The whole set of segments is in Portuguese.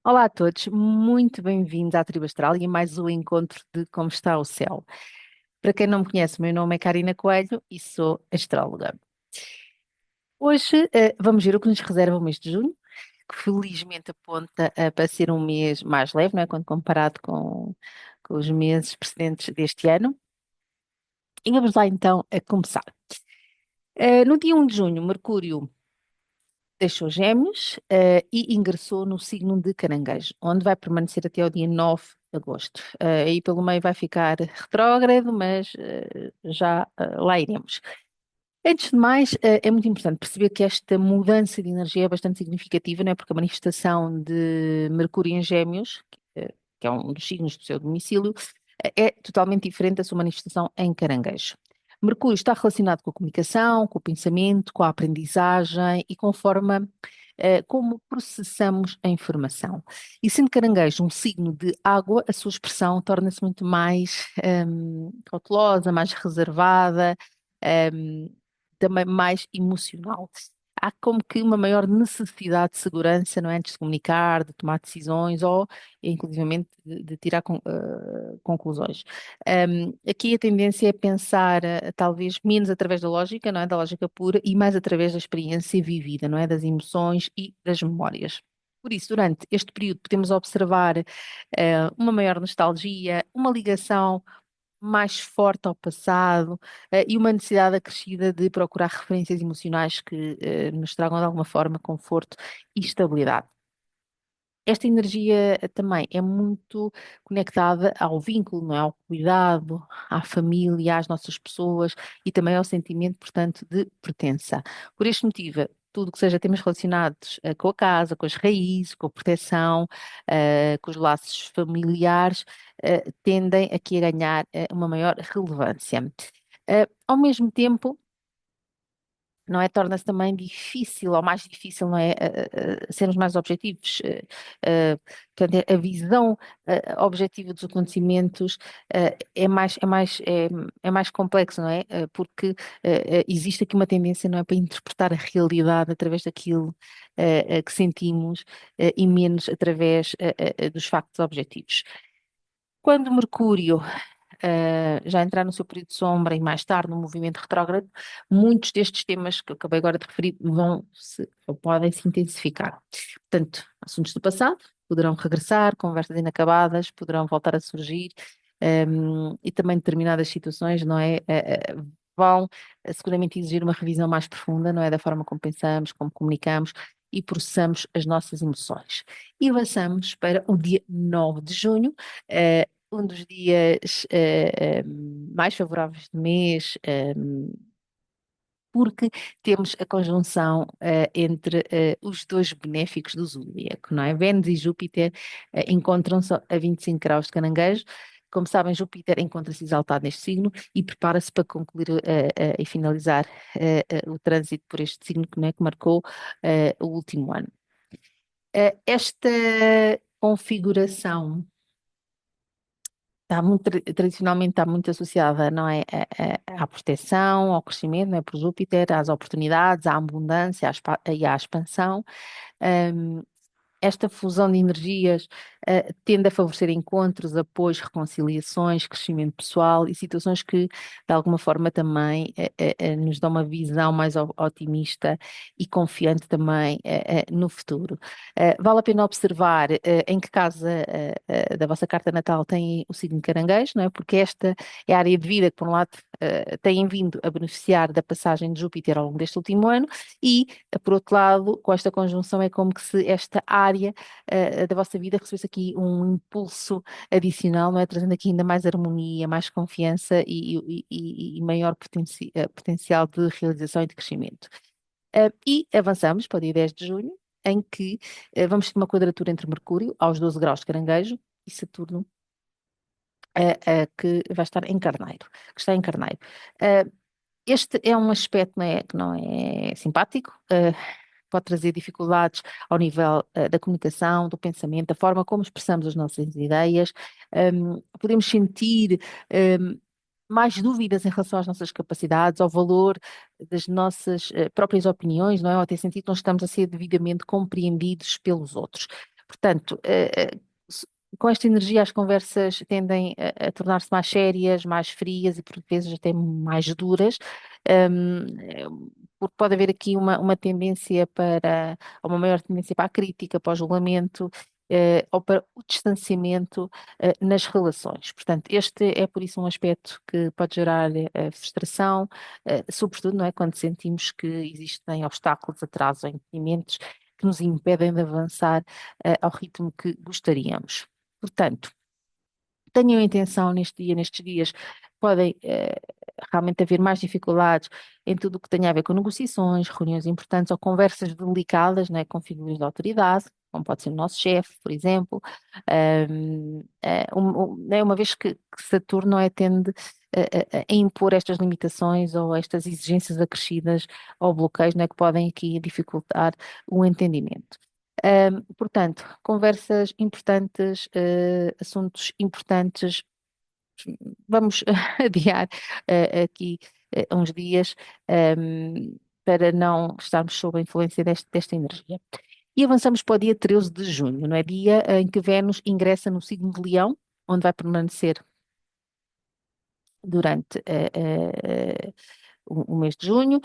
Olá a todos, muito bem-vindos à Tribo Astral e a mais um encontro de Como Está o Céu. Para quem não me conhece, o meu nome é Karina Coelho e sou astróloga. Hoje vamos ver o que nos reserva o mês de junho, que felizmente aponta para ser um mês mais leve, não é? Quando comparado com os meses precedentes deste ano. E vamos lá então a começar. No dia 1 de junho, Mercúrio deixou Gêmeos, e ingressou no signo de Caranguejo, onde vai permanecer até o dia 9 de agosto. Aí pelo meio vai ficar retrógrado, mas já lá iremos. Antes de mais, é muito importante perceber que esta mudança de energia é bastante significativa, não é? Porque a manifestação de Mercúrio em Gêmeos, que é um dos signos do seu domicílio, é totalmente diferente da sua manifestação em Caranguejo. Mercúrio está relacionado com a comunicação, com o pensamento, com a aprendizagem e com a forma como processamos a informação. E sendo Caranguejo um signo de água, a sua expressão torna-se muito mais cautelosa, mais reservada, ehm, também mais emocional. Há como que uma maior necessidade de segurança, não é? Antes de comunicar, de tomar decisões ou, inclusivamente, de tirar conclusões. Aqui a tendência é pensar, talvez, menos através da lógica, não é? Da lógica pura, e mais através da experiência vivida, não é? Das emoções e das memórias. Por isso, durante este período, podemos observar, uma maior nostalgia, uma ligação mais forte ao passado, e uma necessidade acrescida de procurar referências emocionais que nos tragam de alguma forma conforto e estabilidade. Esta energia também é muito conectada ao vínculo, não é? Ao cuidado, à família, às nossas pessoas e também ao sentimento, portanto, de pertença. Por este motivo, tudo que seja temas relacionados com a casa, com as raízes, com a proteção, com os laços familiares, tendem aqui a ganhar uma maior relevância. Ao mesmo tempo, não é? Torna-se também difícil, ou mais difícil, não é? Sermos mais objetivos. Portanto, a visão objetiva dos acontecimentos é mais complexo, não é? Porque existe aqui uma tendência, não é? Para interpretar a realidade através daquilo que sentimos e menos através dos factos objetivos. Quando Mercúrio já entrar no seu período de sombra e mais tarde no movimento retrógrado, muitos destes temas que eu acabei agora de referir vão-se ou podem se intensificar. Portanto, assuntos do passado poderão regressar, conversas inacabadas poderão voltar a surgir, e também determinadas situações, não é? Vão seguramente exigir uma revisão mais profunda, não é? Da forma como pensamos, como comunicamos e processamos as nossas emoções. E avançamos para o dia 9 de junho, um dos dias mais favoráveis do mês, porque temos a conjunção entre os dois benéficos do zodíaco, não é? Vênus e Júpiter encontram-se a 25 graus de Caranguejo. Como sabem, Júpiter encontra-se exaltado neste signo e prepara-se para concluir e finalizar o trânsito por este signo que, não é, que marcou o último ano. Esta configuração tradicionalmente está muito associada, não é, à proteção, ao crescimento, não é, por Júpiter, às oportunidades, à abundância e à expansão. Hum, Esta fusão de energias tende a favorecer encontros, apoios, reconciliações, crescimento pessoal e situações que, de alguma forma, também nos dão uma visão mais otimista e confiante também no futuro. Vale a pena observar em que casa da vossa carta natal tem o signo de Caranguejo, não é? Porque esta é a área de vida que, por um lado, têm vindo a beneficiar da passagem de Júpiter ao longo deste último ano e, por outro lado, com esta conjunção é como que se esta área da vossa vida recebesse aqui um impulso adicional, não é? Trazendo aqui ainda mais harmonia, mais confiança e maior potencial de realização e de crescimento. E avançamos para o dia 10 de junho, em que vamos ter uma quadratura entre Mercúrio, aos 12 graus de Caranguejo, e Saturno, que vai estar em Carneiro, que está em Carneiro. Uh, Este é um aspecto, que não é simpático, pode trazer dificuldades ao nível da comunicação, do pensamento, da forma como expressamos as nossas ideias. Podemos sentir mais dúvidas em relação às nossas capacidades, ao valor das nossas próprias opiniões, não é? Ou até sentir que não estamos a ser devidamente compreendidos pelos outros. Portanto, s- com esta energia as conversas tendem a tornar-se mais sérias, mais frias e por vezes até mais duras, porque pode haver aqui uma tendência para, uma maior tendência para a crítica, para o julgamento, ou para o distanciamento, nas relações. Portanto, este é por isso um aspecto que pode gerar frustração, sobretudo, não é, quando sentimos que existem obstáculos, atrasos ou impedimentos que nos impedem de avançar ao ritmo que gostaríamos. Portanto, tenham intenção neste dia, nestes dias, podem realmente haver mais dificuldades em tudo o que tenha a ver com negociações, reuniões importantes ou conversas delicadas, né, com figuras de autoridade, como pode ser o nosso chefe, por exemplo, né, uma vez que Saturno tende a impor estas limitações ou estas exigências acrescidas ou bloqueios, né, que podem aqui dificultar o entendimento. Portanto, conversas importantes, assuntos importantes, vamos adiar aqui uns dias, para não estarmos sob a influência desta energia. E avançamos para o dia 13 de junho, não é? Dia em que Vênus ingressa no signo de Leão, onde vai permanecer durante o mês de junho.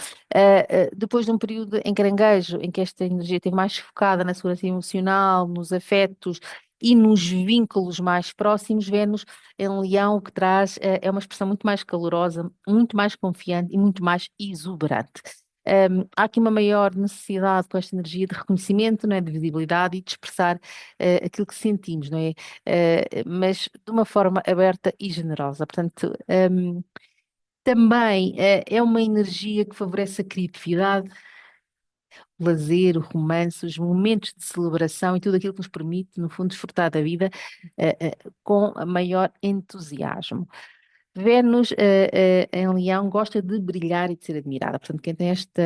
Depois de um período em caranguejo, em que esta energia esteve mais focada na segurança emocional, nos afetos e nos vínculos mais próximos, Vênus em Leão, o que traz é uma expressão muito mais calorosa, muito mais confiante e muito mais exuberante. Há aqui uma maior necessidade com esta energia de reconhecimento, não é? De visibilidade e de expressar aquilo que sentimos, não é? Mas de uma forma aberta e generosa. Portanto, também é uma energia que favorece a criatividade, o lazer, o romance, os momentos de celebração e tudo aquilo que nos permite, no fundo, desfrutar da vida com maior entusiasmo. Vênus em Leão gosta de brilhar e de ser admirada. Portanto, quem tem esta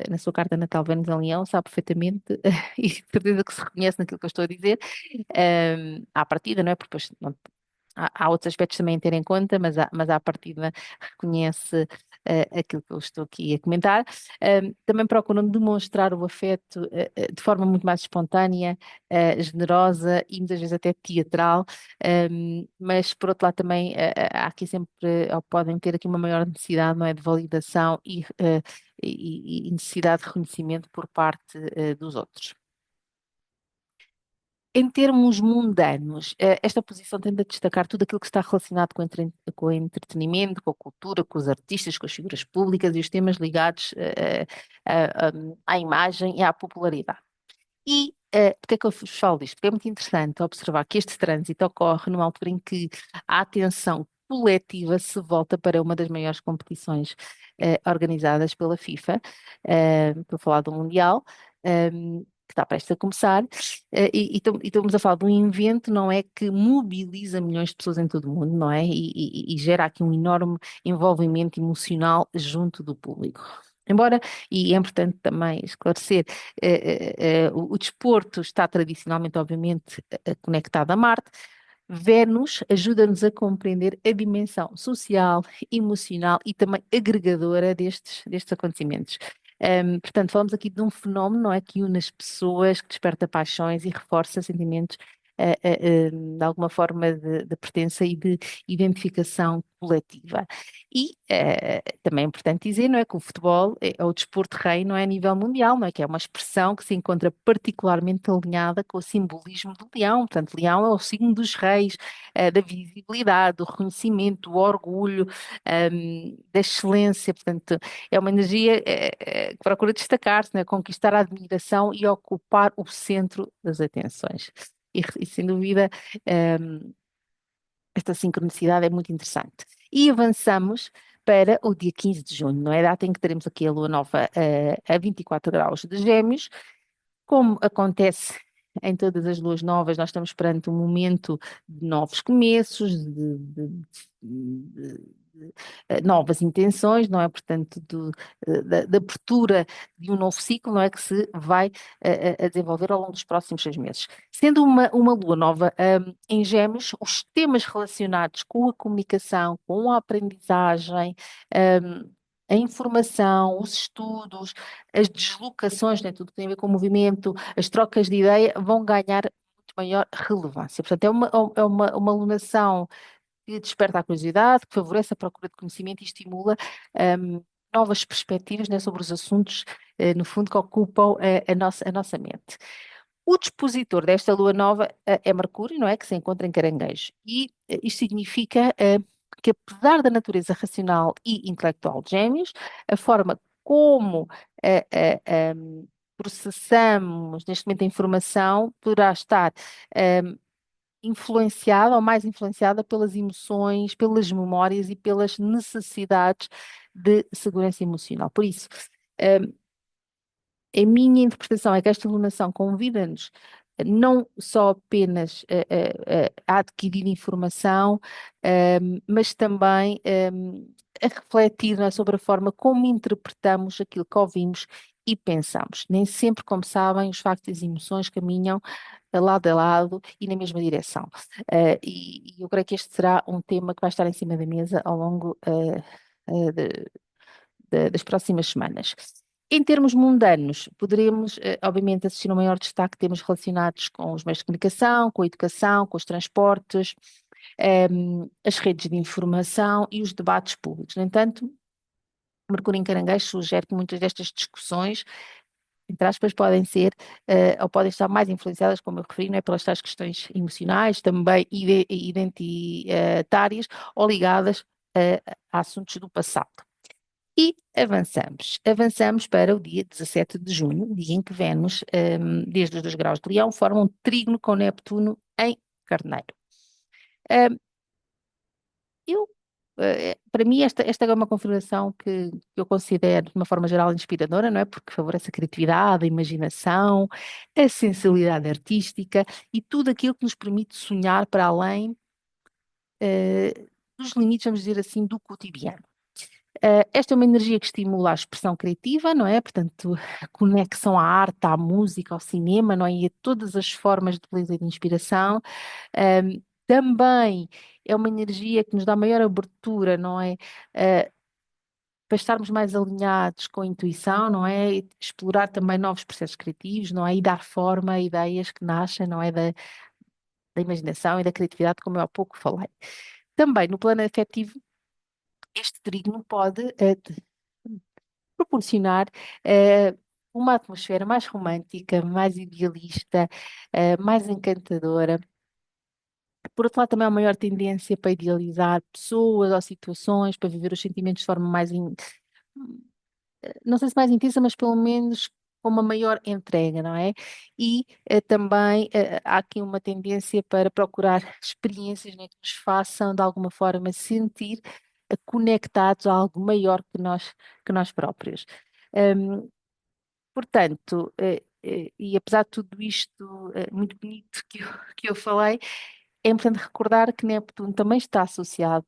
na sua carta natal Vênus em Leão sabe perfeitamente e de certeza que se reconhece naquilo que eu estou a dizer, à partida, não é? Porque depois há outros aspectos também a ter em conta, mas à partida reconhece aquilo que eu estou aqui a comentar. Também procuram demonstrar o afeto de forma muito mais espontânea, generosa e muitas vezes até teatral, mas por outro lado também há aqui sempre, ou podem ter aqui uma maior necessidade, não é, de validação e necessidade de reconhecimento por parte dos outros. Em termos mundanos, esta posição tende a destacar tudo aquilo que está relacionado com o entretenimento, com a cultura, com os artistas, com as figuras públicas e os temas ligados à imagem e à popularidade. E porque é que eu vos falo disto? Porque é muito interessante observar que este trânsito ocorre numa altura em que a atenção coletiva se volta para uma das maiores competições organizadas pela FIFA, estou a falar do Mundial, que está prestes a começar, e estamos a falar de um evento, não é, que mobiliza milhões de pessoas em todo o mundo, não é, e gera aqui um enorme envolvimento emocional junto do público. Embora, e é importante também esclarecer, o desporto está tradicionalmente, obviamente, conectado a Marte. Vênus ajuda-nos a compreender a dimensão social, emocional e também agregadora destes acontecimentos. Portanto, falamos aqui de um fenómeno, não é, que une as pessoas, que desperta paixões e reforça sentimentos de alguma forma de pertença e de identificação coletiva. E também é importante dizer, não é, que o futebol é o desporto rei, não é, a nível mundial, não é, que é uma expressão que se encontra particularmente alinhada com o simbolismo do leão. Portanto, leão é o signo dos reis, da visibilidade, do reconhecimento, do orgulho, da excelência. Portanto, é uma energia que procura destacar-se, não é, conquistar a admiração e ocupar o centro das atenções. E sem dúvida, esta sincronicidade é muito interessante. E avançamos para o dia 15 de junho, não é? A data em que teremos aqui a lua nova a 24 graus de Gêmeos. Como acontece em todas as luas novas, nós estamos perante um momento de novos começos, novas intenções, não é? Portanto, da abertura de um novo ciclo, não é? Que se vai a desenvolver ao longo dos próximos 6 meses. Sendo uma lua nova, em Gêmeos, os temas relacionados com a comunicação, com a aprendizagem, a informação, os estudos, as deslocações, né, tudo que tem a ver com o movimento, as trocas de ideia, vão ganhar muito maior relevância. Portanto, uma alunação que desperta a curiosidade, que favorece a procura de conhecimento e estimula novas perspectivas, né, sobre os assuntos, no fundo, que ocupam a nossa mente. O dispositor desta lua nova é Mercúrio, não é? Que se encontra em Caranguejo. E isto significa que, apesar da natureza racional e intelectual de Gêmeos, a forma como eh, eh, processamos neste momento a informação poderá estar influenciada ou mais influenciada pelas emoções, pelas memórias e pelas necessidades de segurança emocional. Por isso, a minha interpretação é que esta alunação convida-nos não só apenas a adquirir informação, mas também a refletir, não é, sobre a forma como interpretamos aquilo que ouvimos e pensamos. Nem sempre, como sabem, os factos e as emoções caminham lado a lado e na mesma direção. E eu creio que este será um tema que vai estar em cima da mesa ao longo das próximas semanas. Em termos mundanos, poderemos, obviamente, assistir a um maior destaque temas relacionados com os meios de comunicação, com a educação, com os transportes, as redes de informação e os debates públicos. No entanto, Mercúrio em Caranguejo sugere que muitas destas discussões, entre aspas, podem ser, ou podem estar mais influenciadas, como eu referi, não é, pelas tais questões emocionais, também identitárias, ou ligadas, a assuntos do passado. E avançamos. Avançamos para o dia 17 de junho, dia em que Vênus, desde os 2 graus de Leão, forma um trígono com Neptuno em Carneiro. Hum, para mim, esta é uma configuração que eu considero, de uma forma geral, inspiradora, não é? Porque favorece a criatividade, a imaginação, a sensibilidade artística e tudo aquilo que nos permite sonhar para além, dos limites, vamos dizer assim, do cotidiano. Esta é uma energia que estimula a expressão criativa, não é? Portanto, a conexão à arte, à música, ao cinema, não é? E a todas as formas de beleza e de inspiração. Também é uma energia que nos dá maior abertura, não é? Uh, para estarmos mais alinhados com a intuição, não é? E explorar também novos processos criativos, não é? E dar forma a ideias que nascem, não é? Da imaginação e da criatividade, como eu há pouco falei. Também no plano afetivo, este trígono pode proporcionar uma atmosfera mais romântica, mais idealista, mais encantadora. Por outro lado, também há uma maior tendência para idealizar pessoas ou situações, para viver os sentimentos de forma mais, não sei se mais intensa, mas pelo menos com uma maior entrega, não é? E também há aqui uma tendência para procurar experiências, né, que nos façam, de alguma forma, sentir conectados a algo maior que nós próprios. Um, Portanto, e apesar de tudo isto muito bonito que eu falei, é importante recordar que Neptuno também está associado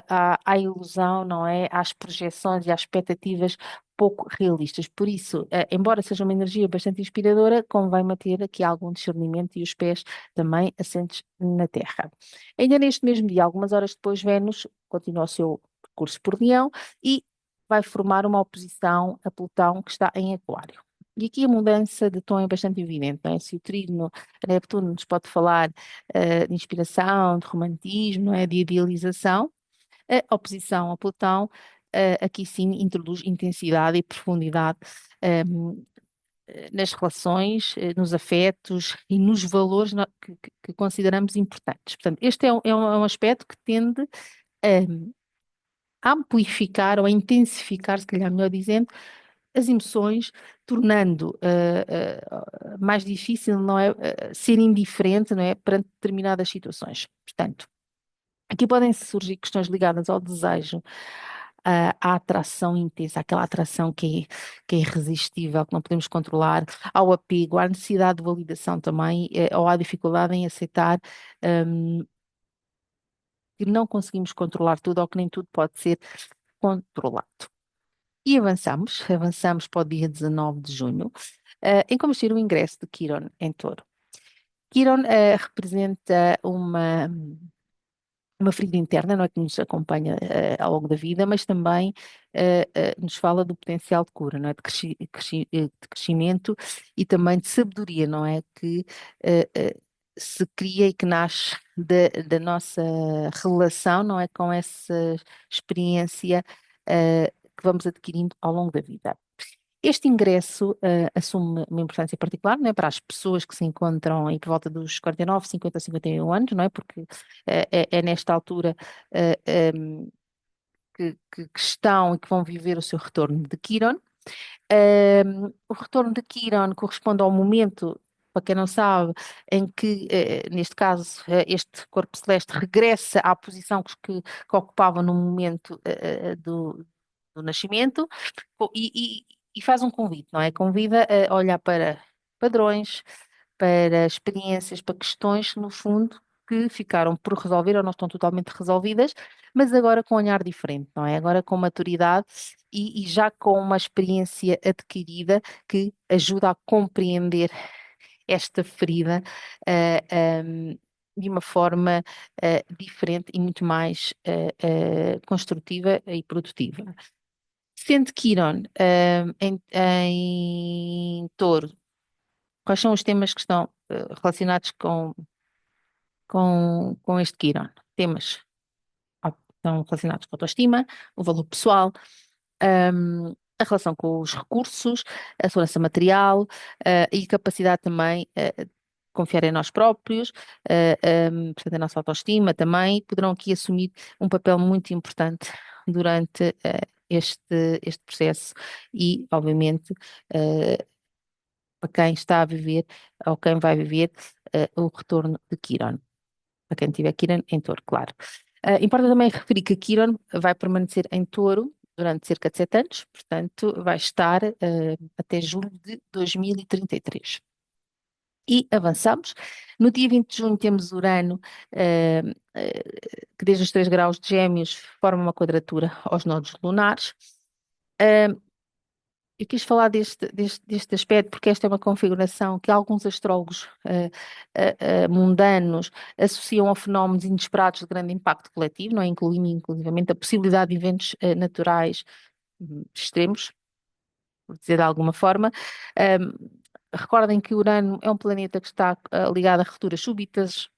à ilusão, não é? Às projeções e às expectativas pouco realistas. Por isso, embora seja uma energia bastante inspiradora, convém manter aqui algum discernimento e os pés também assentes na Terra. Ainda neste mesmo dia, algumas horas depois, Vênus continua o seu percurso por Leão e vai formar uma oposição a Plutão que está em Aquário. E aqui a mudança de tom é bastante evidente, não é? Se o trígono a Neptuno nos pode falar de inspiração, de romantismo, não é? De idealização, a oposição a Plutão, aqui sim introduz intensidade e profundidade nas relações, nos afetos e nos valores que consideramos importantes. Portanto, este é um aspecto que tende a amplificar ou a intensificar, se calhar melhor dizendo, as emoções, tornando mais difícil, não é, ser indiferente, não é, perante determinadas situações. Portanto, aqui podem surgir questões ligadas ao desejo, à atração intensa, aquela atração que é irresistível, que não podemos controlar, ao apego, à necessidade de validação também, ou à dificuldade em aceitar, que não conseguimos controlar tudo ou que nem tudo pode ser controlado. E avançamos para o dia 19 de junho, em que vamos ter o ingresso de Quiron em Touro. Quiron representa uma ferida interna, não é, que nos acompanha ao longo da vida, mas também nos fala do potencial de cura, não é, de crescimento e também de sabedoria, não é, que se cria e que nasce da nossa relação, não é, com essa experiência que vamos adquirindo ao longo da vida. Este ingresso assume uma importância particular, não é, para as pessoas que se encontram aí por volta dos 49, 50, 51 anos, não é, porque é nesta altura eh, em, que estão e que vão viver o seu retorno de Quiron. O retorno de Quiron corresponde ao momento, para quem não sabe, em que, neste caso, este corpo celeste regressa à posição que ocupava no momento do nascimento e faz um convite, não é? Convida a olhar para padrões, para experiências, para questões, no fundo, que ficaram por resolver ou não estão totalmente resolvidas, mas agora com um olhar diferente, não é? Agora com maturidade e já com uma experiência adquirida que ajuda a compreender esta ferida de uma forma diferente e muito mais construtiva e produtiva. Sendo Quiron em Touro, quais são os temas que estão relacionados com este Quiron? Temas estão relacionados com a autoestima, o valor pessoal, a relação com os recursos, a segurança material, e capacidade também de confiar em nós próprios, portanto, a nossa autoestima também, poderão aqui assumir um papel muito importante durante este processo e, obviamente, para quem está a viver ou quem vai viver o retorno de Quiron, para quem tiver Quiron em Touro, claro. Importa também referir que Quiron vai permanecer em Touro durante cerca de 7 anos, portanto, vai estar até julho de 2033. E avançamos. No dia 20 de junho temos Urano, eh, que desde os 3 graus de Gêmeos forma uma quadratura aos nodos lunares. Eh, eu quis falar deste aspecto porque esta é uma configuração que alguns astrólogos mundanos associam a fenómenos inesperados de grande impacto coletivo, não é? Incluindo inclusivamente a possibilidade de eventos naturais extremos, por dizer de alguma forma. Ahm, Recordem que Urano é um planeta que está ligado a rupturas súbitas,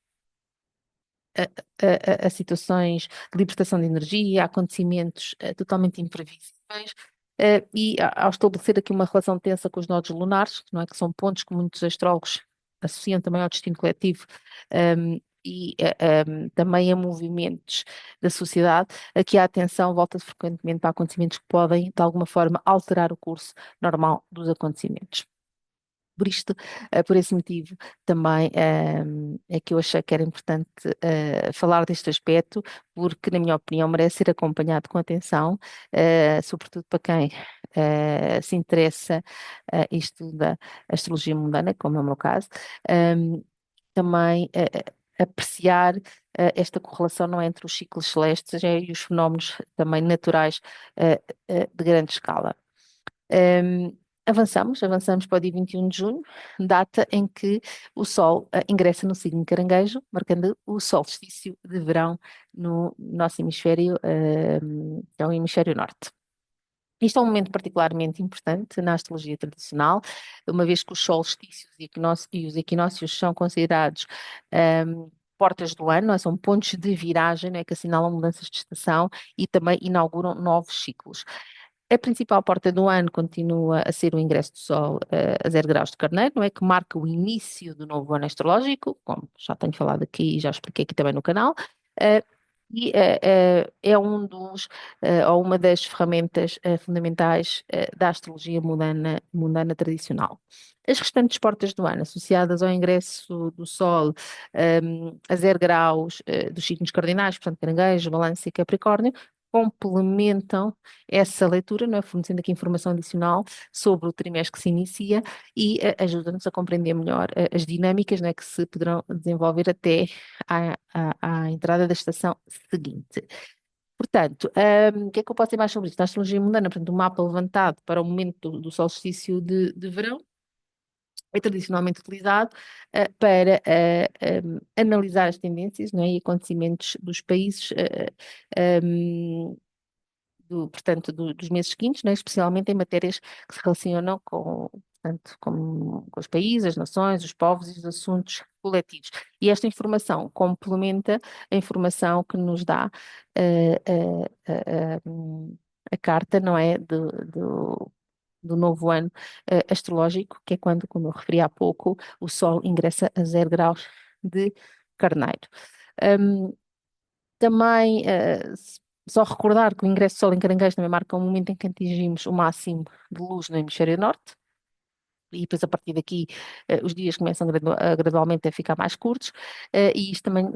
a situações de libertação de energia, a acontecimentos totalmente imprevisíveis, e ao estabelecer aqui uma relação tensa com os nodos lunares, não é, que são pontos que muitos astrólogos associam também ao destino coletivo, também a movimentos da sociedade, aqui a atenção volta frequentemente para acontecimentos que podem, de alguma forma, alterar o curso normal dos acontecimentos. Por isto, por esse motivo, também é que eu achei que era importante falar deste aspecto, porque, na minha opinião, merece ser acompanhado com atenção, sobretudo para quem se interessa e estuda astrologia mundana, como é o meu caso, ehm, também apreciar esta correlação não é, entre os ciclos celestes e os fenómenos também naturais de grande escala. Um, avançamos para o dia 21 de junho, data em que o Sol ingressa no signo Caranguejo, marcando o solstício de verão no nosso hemisfério, que é o hemisfério norte. Isto é um momento particularmente importante na astrologia tradicional, uma vez que os solstícios e os equinócios são considerados portas do ano, não é? São pontos de viragem, não é? Que assinalam mudanças de estação e também inauguram novos ciclos. A principal porta do ano continua a ser o ingresso do Sol a 0 graus de Carneiro, não é? Que marca o início do novo ano astrológico, como já tenho falado aqui e já expliquei aqui também no canal. eh, é ou uma das ferramentas fundamentais da astrologia mundana tradicional. As restantes portas do ano, associadas ao ingresso do Sol a 0 graus dos signos cardinais, portanto, Caranguejo, Balança e Capricórnio, complementam essa leitura, não é? Fornecendo aqui informação adicional sobre o trimestre que se inicia e ajuda-nos a compreender melhor as dinâmicas, não é? Que se poderão desenvolver até à entrada da estação seguinte. Portanto, o que é que eu posso dizer mais sobre isto? A astrologia mundana, portanto, um mapa levantado para o momento do solstício de verão, é tradicionalmente utilizado para analisar as tendências, não é, e acontecimentos dos países, portanto, dos meses seguintes, não é, especialmente em matérias que se relacionam com, portanto, com os países, as nações, os povos e os assuntos coletivos. E esta informação complementa a informação que nos dá eh, eh, eh, a carta, não é, do novo ano astrológico, que é quando, como eu referi há pouco, o Sol ingressa a 0 graus de Carneiro. Um, Também, só recordar que o ingresso do Sol em Caranguejo também marca um momento em que atingimos o máximo de luz no hemisfério norte, e depois a partir daqui os dias começam gradualmente a ficar mais curtos, e isto também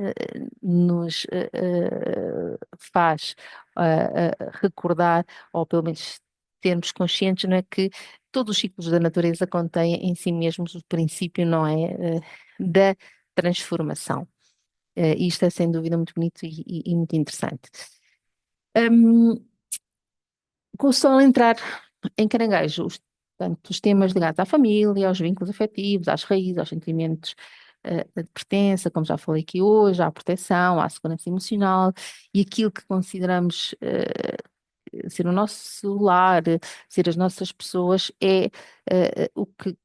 nos faz recordar, ou pelo menos termos conscientes, não é, que todos os ciclos da natureza contêm em si mesmos o princípio, não é, da transformação. E isto é sem dúvida muito bonito e muito interessante. Um, com o Sol entrar em Caranguejo, portanto, os temas ligados à família, aos vínculos afetivos, às raízes, aos sentimentos de pertença, como já falei aqui hoje, à proteção, à segurança emocional e aquilo que consideramos ser o nosso lar, ser as nossas pessoas, é o que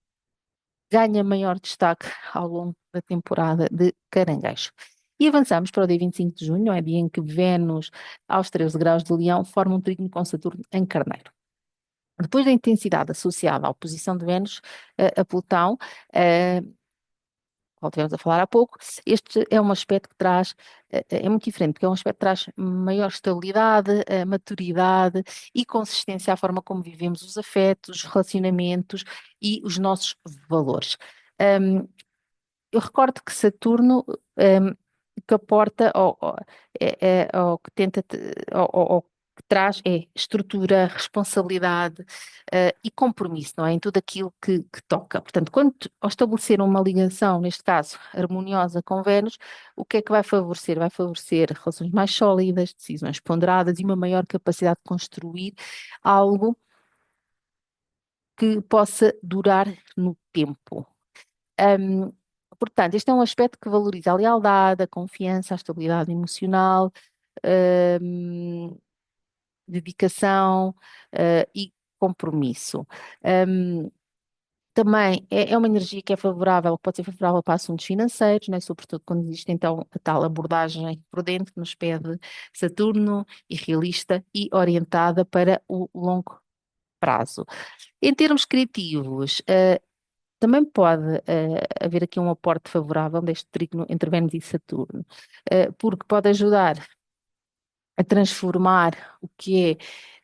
ganha maior destaque ao longo da temporada de Caranguejo. E avançamos para o dia 25 de junho, é dia em que Vênus, aos 13 graus de Leão, forma um trígono com Saturno em Carneiro. Depois da intensidade associada à oposição de Vênus a Plutão, qual tivemos a falar há pouco, este é um aspecto que traz, é muito diferente, porque é um aspecto que traz maior estabilidade, maturidade e consistência à forma como vivemos os afetos, os relacionamentos e os nossos valores. Um, eu recordo que Saturno, que aporta, ou que tenta, ou que traz, é estrutura, responsabilidade, e compromisso, não é? Em tudo aquilo que toca. Portanto, ao estabelecer uma ligação, neste caso, harmoniosa com Vênus, o que é que vai favorecer? Vai favorecer relações mais sólidas, decisões ponderadas e uma maior capacidade de construir algo que possa durar no tempo. Um, Portanto, este é um aspecto que valoriza a lealdade, a confiança, a estabilidade emocional, um, dedicação, e compromisso. Um, Também é uma energia que é favorável, pode ser favorável para assuntos financeiros, né? Sobretudo quando existe então a tal abordagem prudente que nos pede Saturno, e realista e orientada para o longo prazo. Em termos criativos, também pode haver aqui um aporte favorável deste trígono entre Vênus e Saturno, porque pode ajudar a transformar o que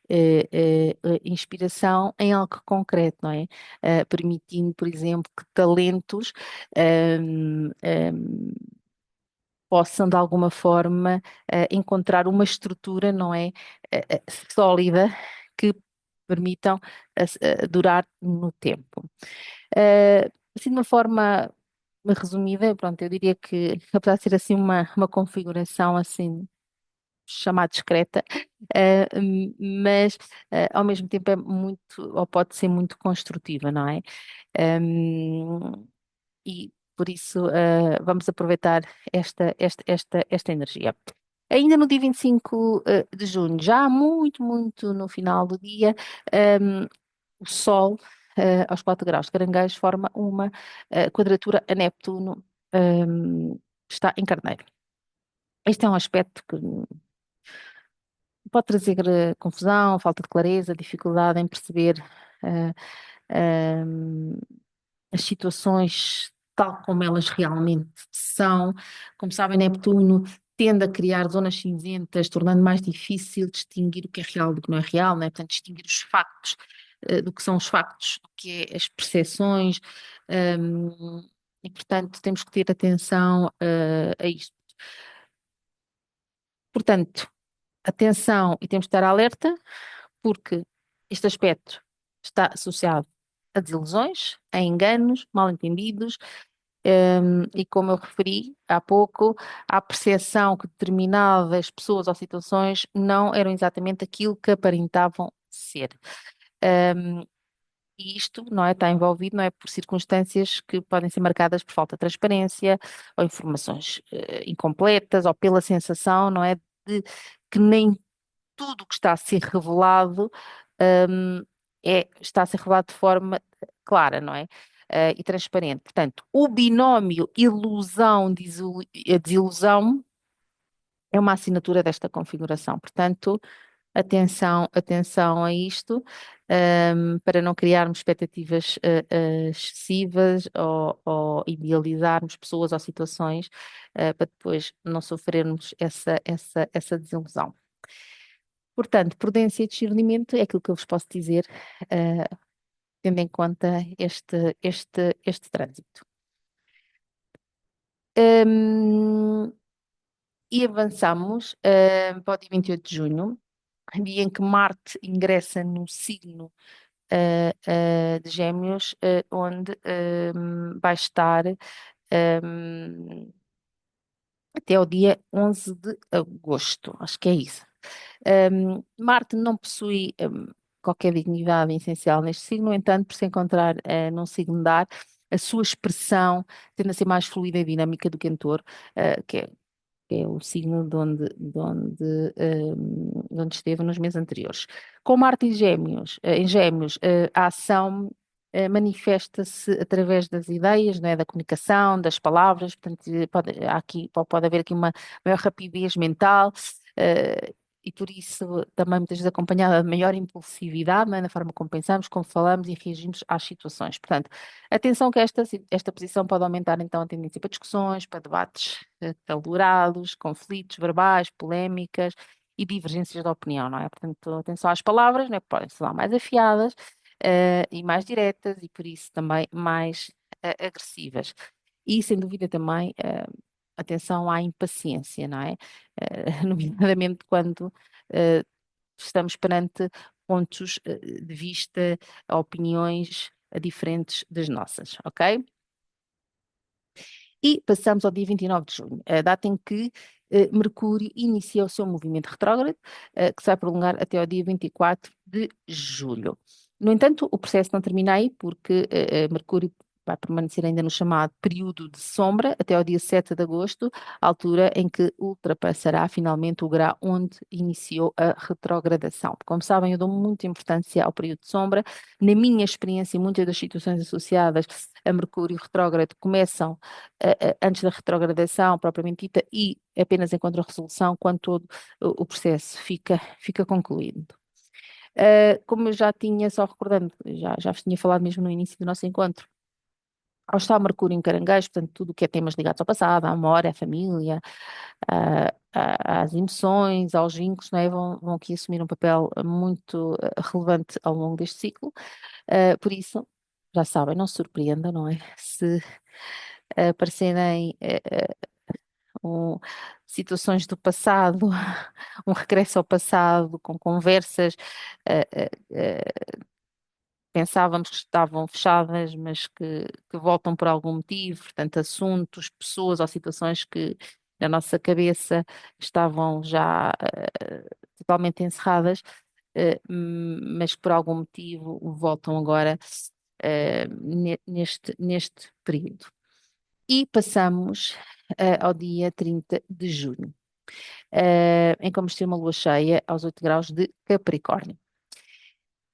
é inspiração em algo concreto, não é? Permitindo, por exemplo, que talentos ehm, ehm, possam de alguma forma encontrar uma estrutura, não é? Sólida que permitam durar no tempo. Assim, de uma forma resumida, pronto, eu diria que, apesar de ser assim uma configuração assim chamada discreta, mas ao mesmo tempo é muito, ou pode ser muito construtiva, não é? Um, e por isso vamos aproveitar esta energia. Ainda no dia 25 de junho, já muito, muito no final do dia, um, o Sol, aos 4 graus de Caranguejo, forma uma quadratura a Neptuno, que está em Carneiro. Este é um aspecto que pode trazer confusão, falta de clareza, dificuldade em perceber eh, ehm, as situações tal como elas realmente são. Como sabem, Neptuno tende a criar zonas cinzentas, tornando mais difícil distinguir o que é real do que não é real, não é? Portanto, distinguir os factos do que são os factos, do que é as percepções, ehm, e portanto temos que ter atenção a isto. Portanto, atenção e temos que estar alerta, porque este aspecto está associado a desilusões, a enganos, mal-entendidos, e como eu referi há pouco, à percepção que determinadas pessoas ou situações não eram exatamente aquilo que aparentavam ser. Um, E isto não é, está envolvido, não é por circunstâncias que podem ser marcadas por falta de transparência ou informações incompletas ou pela sensação, não é, de que nem tudo o que está a ser revelado hum, está a ser revelado de forma clara, não é? E transparente. Portanto, o binómio ilusão-desilusão é uma assinatura desta configuração. Portanto, atenção, atenção a isto, para não criarmos expectativas excessivas ou idealizarmos pessoas ou situações, para depois não sofrermos essa desilusão. Portanto, prudência e discernimento é aquilo que eu vos posso dizer, eh, tendo em conta este trânsito. Hum, e avançamos para o dia 28 de junho, dia em que Marte ingressa no signo de Gêmeos, onde vai estar hum, até o dia 11 de agosto, acho que é isso. Marte não possui qualquer dignidade essencial neste signo, no entanto, por se encontrar num signo de ar, a sua expressão tende a ser mais fluida e dinâmica do que em Touro, que é o signo de onde esteve nos meses anteriores. Com Marte em Gêmeos, a ação manifesta-se através das ideias, não é? Da comunicação, das palavras, portanto, pode haver aqui uma maior rapidez mental, e por isso também muitas vezes acompanhada de maior impulsividade, não é? Na forma como pensamos, como falamos e reagimos às situações. Portanto, atenção que esta posição pode aumentar então a tendência para discussões, para debates acalorados, conflitos verbais, polémicas e divergências de opinião, não é? Portanto, atenção às palavras, não é? Podem ser mais afiadas, e mais diretas e por isso também mais agressivas. E sem dúvida também atenção à impaciência, não é? Nomeadamente quando eh, estamos perante pontos de vista, opiniões diferentes das nossas, ok? E passamos ao dia 29 de junho, a data em que Mercúrio inicia o seu movimento retrógrado, que se vai prolongar até ao dia 24 de julho. No entanto, o processo não termina aí, porque Mercúrio vai permanecer ainda no chamado período de sombra até ao dia 7 de agosto, altura em que ultrapassará finalmente o grau onde iniciou a retrogradação. Como sabem, eu dou muita importância ao período de sombra. Na minha experiência, muitas das situações associadas a Mercúrio retrógrado começam antes da retrogradação propriamente dita e apenas encontra resolução quando todo o processo fica concluído. Como eu já tinha, só recordando, já vos tinha falado mesmo no início do nosso encontro, ao estar Mercúrio em Caranguejo, portanto, tudo o que é temas ligados ao passado, à memória, à família, às emoções, aos vínculos, não é? Vão aqui assumir um papel muito relevante ao longo deste ciclo. Por isso, já sabem, não se surpreendam, não é? Se aparecerem um- situações do passado, um regresso ao passado, com conversas, eh, eh, eh, pensávamos que estavam fechadas, mas que voltam por algum motivo, portanto, assuntos, pessoas ou situações que na nossa cabeça estavam já totalmente encerradas, mas que por algum motivo voltam agora neste período. E passamos ao dia 30 de junho, em que vamos ter uma lua cheia aos 8 graus de Capricórnio.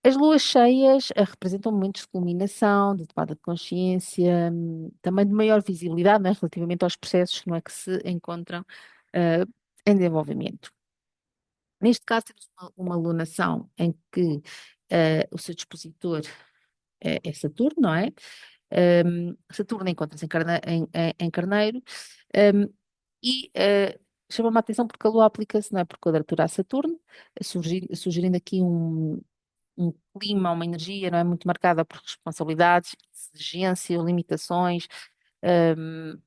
As luas cheias representam momentos de culminação, de tomada de consciência, também de maior visibilidade, né, relativamente aos processos, não é, que se encontram eh, em desenvolvimento. Neste caso, temos uma lunação em que o seu dispositor é Saturno, não é? Saturno encontra-se em Carneiro, um, e chama-me a atenção porque a Lua aplica-se, não é, por quadratura a Saturno, sugerindo aqui um clima, uma energia, não é, muito marcada por responsabilidades, exigência, limitações, um,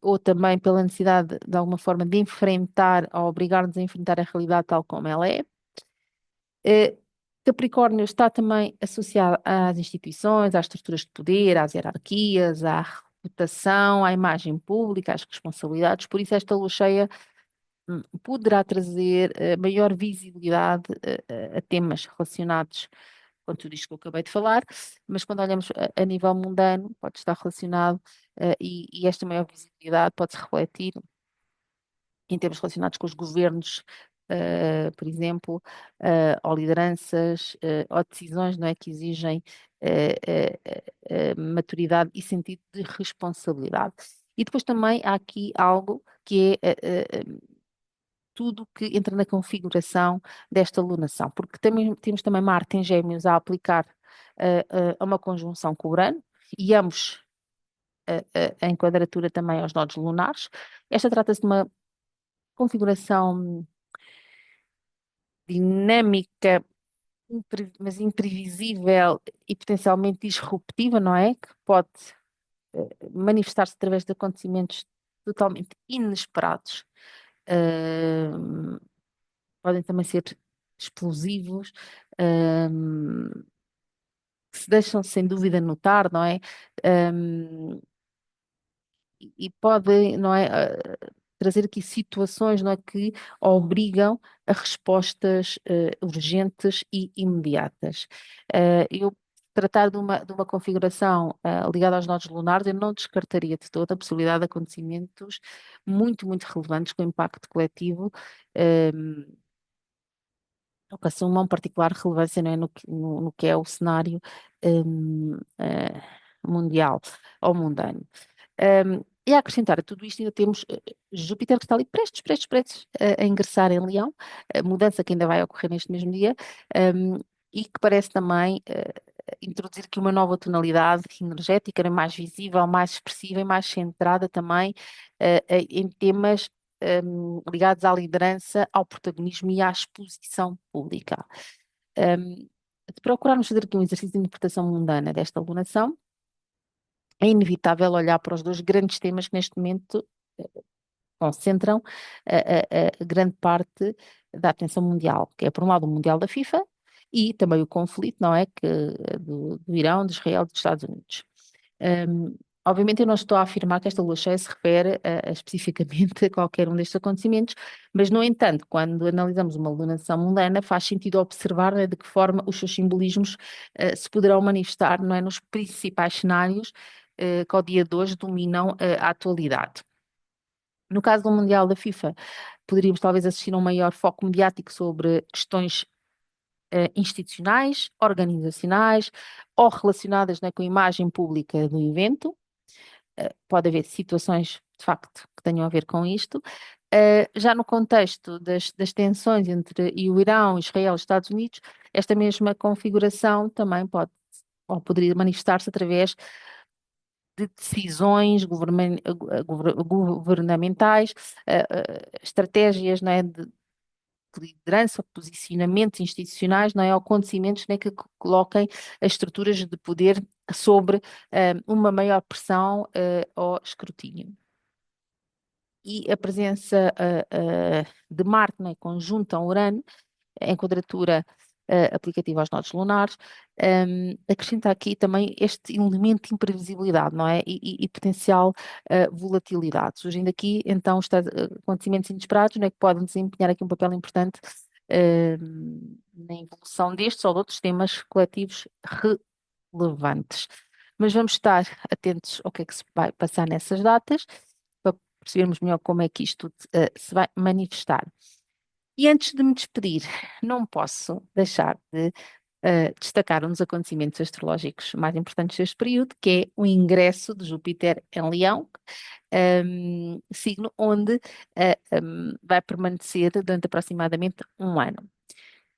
ou também pela necessidade, de alguma forma, de enfrentar, ou obrigar-nos a enfrentar a realidade tal como ela é. Eh, Capricórnio está também associado às instituições, às estruturas de poder, às hierarquias, à reputação, à imagem pública, às responsabilidades. Por isso, esta lua cheia poderá trazer maior visibilidade a temas relacionados com tudo isto que eu acabei de falar, mas quando olhamos a nível mundano, pode estar relacionado, e esta maior visibilidade pode-se refletir em termos relacionados com os governos, por exemplo, ou lideranças, ou decisões, não é, que exigem maturidade e sentido de responsabilidade. E depois também há aqui algo que é tudo que entra na configuração desta lunação, porque também, temos também Marte em Gêmeos a aplicar a uma conjunção com Urano, e ambos em quadratura também aos nodos lunares. Esta trata-se de uma configuração dinâmica, mas imprevisível e potencialmente disruptiva, não é? Que pode manifestar-se através de acontecimentos totalmente inesperados. Ahm, Podem também ser explosivos, ahm, que se deixam sem dúvida notar, não é? Ahm, e pode, não é, trazer aqui situações, não é, que obrigam a respostas urgentes e imediatas. Eu tratar de uma configuração ligada aos nodos lunares, eu não descartaria de toda a possibilidade de acontecimentos muito, muito relevantes com impacto coletivo, que assumam particular relevância, não é, no que é o cenário mundial ou mundano. E a acrescentar a tudo isto, ainda temos Júpiter que está ali prestes, prestes, prestes a ingressar em Leão, a mudança que ainda vai ocorrer neste mesmo dia, um, e que parece também introduzir aqui uma nova tonalidade energética, né, mais visível, mais expressiva e mais centrada também em temas ligados à liderança, ao protagonismo e à exposição pública. Se procurarmos fazer aqui um exercício de interpretação mundana desta alunação, é inevitável olhar para os dois grandes temas que neste momento concentram a grande parte da atenção mundial, que é, por um lado, o Mundial da FIFA e também o conflito, não é, do Irão, de Israel e dos Estados Unidos. Um, Obviamente, eu não estou a afirmar que esta lua cheia se refere especificamente a qualquer um destes acontecimentos, mas, no entanto, quando analisamos uma lunação mundana, faz sentido observar, né, de que forma os seus simbolismos se poderão manifestar, não é, nos principais cenários que ao dia de hoje dominam a atualidade. No caso do Mundial da FIFA, poderíamos talvez assistir a um maior foco mediático sobre questões institucionais, organizacionais ou relacionadas, né, com a imagem pública do evento. Pode haver situações, de facto, que tenham a ver com isto. Já no contexto das tensões entre o Irão, Israel e os Estados Unidos, esta mesma configuração também pode ou poderia manifestar-se através de decisões governamentais, estratégias, não é, de liderança, posicionamentos institucionais, não é, ou acontecimentos, né, que coloquem as estruturas de poder sobre uma maior pressão ou escrutínio. E a presença de Marte, né, conjunta a Urano, em quadratura aplicativa aos nodos lunares, acrescenta aqui também este elemento de imprevisibilidade, não é? E potencial volatilidade. Surgindo aqui, então, acontecimentos inesperados, não é, que podem desempenhar aqui um papel importante na evolução destes ou de outros temas coletivos relevantes. Mas vamos estar atentos ao que é que se vai passar nessas datas, para percebermos melhor como é que isto se vai manifestar. E antes de me despedir, não posso deixar de destacar um dos acontecimentos astrológicos mais importantes deste período, que é o ingresso de Júpiter em Leão, signo onde vai permanecer durante aproximadamente um ano.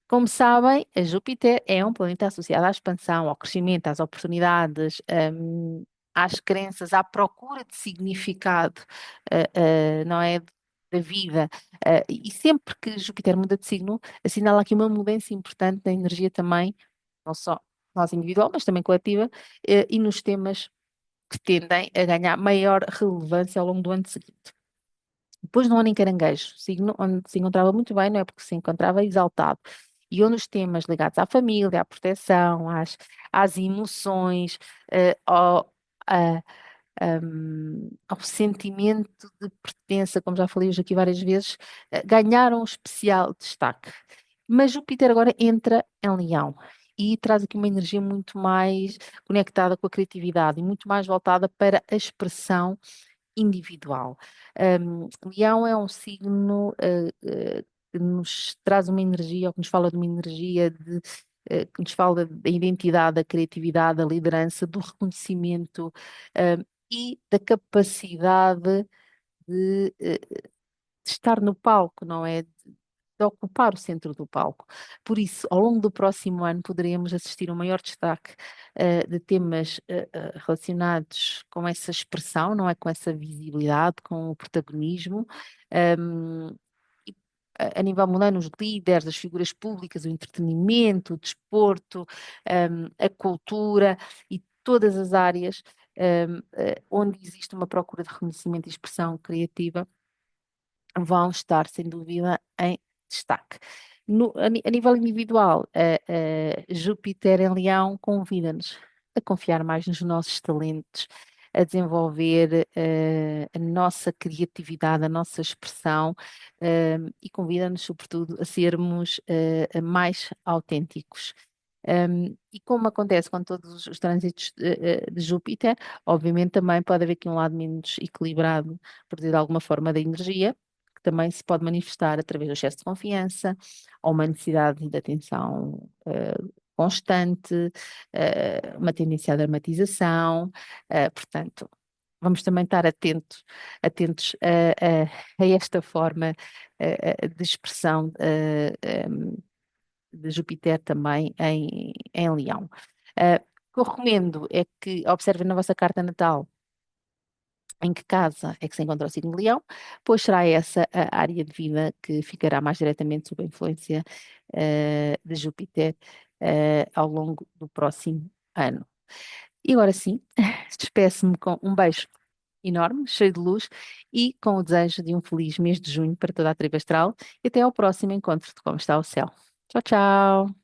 Como sabem, a Júpiter é um planeta associado à expansão, ao crescimento, às oportunidades, às crenças, à procura de significado, não é? Da vida. E sempre que Júpiter muda de signo, assinala aqui uma mudança importante na energia também, não só nós individual, mas também coletiva, e nos temas que tendem a ganhar maior relevância ao longo do ano seguinte. Depois no ano em Caranguejo, signo onde se encontrava muito bem, não é? Porque se encontrava exaltado. E onde os temas ligados à família, à proteção, às emoções, a- ao sentimento de pertença, como já falei hoje aqui várias vezes, ganharam especial destaque. Mas Júpiter agora entra em Leão e traz aqui uma energia muito mais conectada com a criatividade e muito mais voltada para a expressão individual. Leão é um signo que nos traz uma energia, ou que nos fala de uma energia que nos fala da identidade, da criatividade, da liderança, do reconhecimento, e da capacidade de estar no palco, não é? De ocupar o centro do palco. Por isso, ao longo do próximo ano, poderemos assistir a um maior destaque de temas relacionados com essa expressão, não é? Com essa visibilidade, com o protagonismo. Um, e, a nível mundial, os líderes, as figuras públicas, o entretenimento, o desporto, a cultura e todas as áreas onde existe uma procura de reconhecimento e expressão criativa vão estar, sem dúvida, em destaque. A nível individual, Júpiter em Leão convida-nos a confiar mais nos nossos talentos, a desenvolver a nossa criatividade, a nossa expressão, e convida-nos, sobretudo, a sermos mais autênticos. E como acontece com todos os trânsitos de Júpiter, obviamente também pode haver aqui um lado menos equilibrado, por dizer de alguma forma, da energia, que também se pode manifestar através do excesso de confiança, ou uma necessidade de atenção constante, uma tendência à dramatização, portanto, vamos também estar atentos a esta forma de expressão de Júpiter também em Leão. O que eu recomendo é que observem na vossa carta natal em que casa é que se encontra o signo de Leão, pois será essa a área de vida que ficará mais diretamente sob a influência de Júpiter ao longo do próximo ano. E agora sim, despeço-me com um beijo enorme, cheio de luz e com o desejo de um feliz mês de junho para toda a tribo astral e até ao próximo encontro de Como Está o Céu. Tchau, tchau!